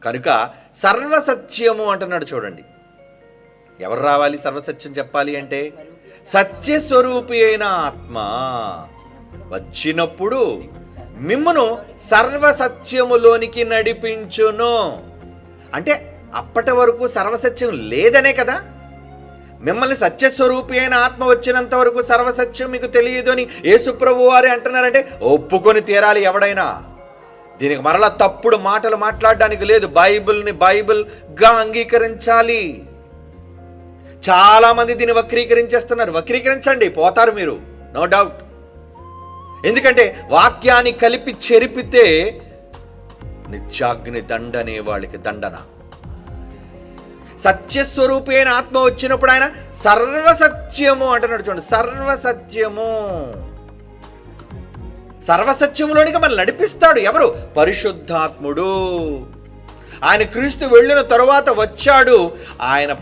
కనుక సర్వసత్యము అంటున్నాడు చూడండి. ఎవరు రావాలి సర్వసత్యం చెప్పాలి అంటే? సత్యస్వరూపి అయిన ఆత్మ వచ్చినప్పుడు మిమ్మును సర్వసత్యములోనికి నడిపించును. అంటే అప్పటి వరకు సర్వసత్యం లేదనే కదా. మిమ్మల్ని సత్యస్వరూపి అయిన ఆత్మ వచ్చినంత వరకు సర్వసత్యం మీకు తెలియదు అని యేసుప్రభు వారే అంటున్నారంటే ఒప్పుకొని తీరాలి ఎవడైనా. దీనికి మరలా తప్పుడు మాటలు మాట్లాడడానికి లేదు. బైబిల్ని బైబిల్గా అంగీకరించాలి. చాలామంది దీన్ని వక్రీకరించేస్తున్నారు. వక్రీకరించండి, పోతారు మీరు, నో డౌట్. ఎందుకంటే వాక్యాన్ని కలిపి చెరిపితే నిత్యాగ్ని దండనే వాళ్ళకి దండన. సత్యస్వరూపి అయిన ఆత్మ వచ్చినప్పుడు ఆయన సర్వసత్యము అంటున్నాడు చూడండి. సర్వసత్యము, సర్వసత్యములోనికి మనం నడిపిస్తాడు. ఎవరు? పరిశుద్ధాత్ముడు. ఆయన క్రీస్తు వెళ్ళిన తరువాత వచ్చాడు. ఆయన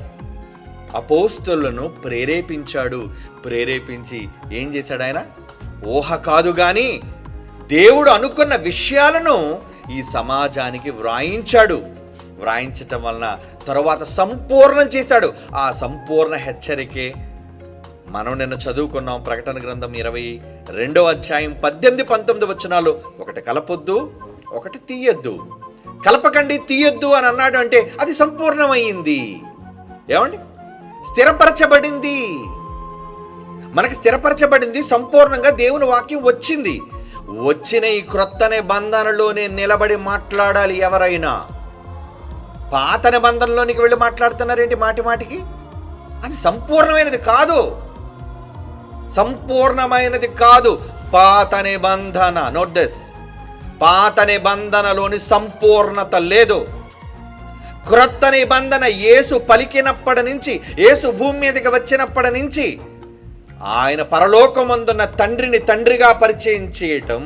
అపోస్తలులను ప్రేరేపించాడు. ప్రేరేపించి ఏం చేశాడు? ఆయన ఊహ కాదు కానీ దేవుడు అనుకున్న విషయాలను ఈ సమాజానికి వ్రాయించాడు. వ్రాయించటం వలన తరువాత సంపూర్ణం చేశాడు. ఆ సంపూర్ణ హెచ్చరికే మనం నిన్న చదువుకున్నాం. ప్రకటన గ్రంథం 22వ అధ్యాయం 18-19 వచనాలు. ఒకటి కలపొద్దు, ఒకటి తీయొద్దు. కలపకండి, తీయొద్దు అని అన్నాడు అంటే అది సంపూర్ణమైంది. ఏమండి? స్థిరపరచబడింది. మనకి స్థిరపరచబడింది. సంపూర్ణంగా దేవుని వాక్యం వచ్చింది. వచ్చిన ఈ క్రొత్త నిబంధనలోనే నిలబడి మాట్లాడాలి ఎవరైనా. పాత నిబంధనలోనికి వెళ్ళి మాట్లాడుతున్నారేంటి మాటి మాటికి? అది సంపూర్ణమైనది కాదు. సంపూర్ణమైనది కాదు పాత నిబంధన. Note this. పాత నిబంధనలోని సంపూర్ణత లేదు. క్రొత్త నిబంధన యేసు పలికినప్పటి నుంచి, యేసు భూమి మీదకి వచ్చినప్పటి నుంచి ఆయన పరలోకమందున్న తండ్రిని తండ్రిగా పరిచయం చేయటం,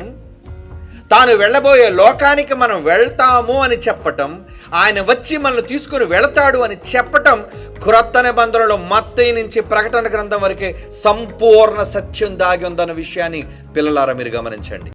తాను వెళ్ళబోయే లోకానికి మనం వెళ్తాము అని చెప్పటం, ఆయన వచ్చి మనల్ని తీసుకుని వెళతాడు అని చెప్పటం, క్రొత్త నిబంధనలో మత్తయి నుంచి ప్రకటన గ్రంథం వరకే సంపూర్ణ సత్యం దాగి ఉందన్న విషయాన్ని పిల్లలారా మీరు గమనించండి.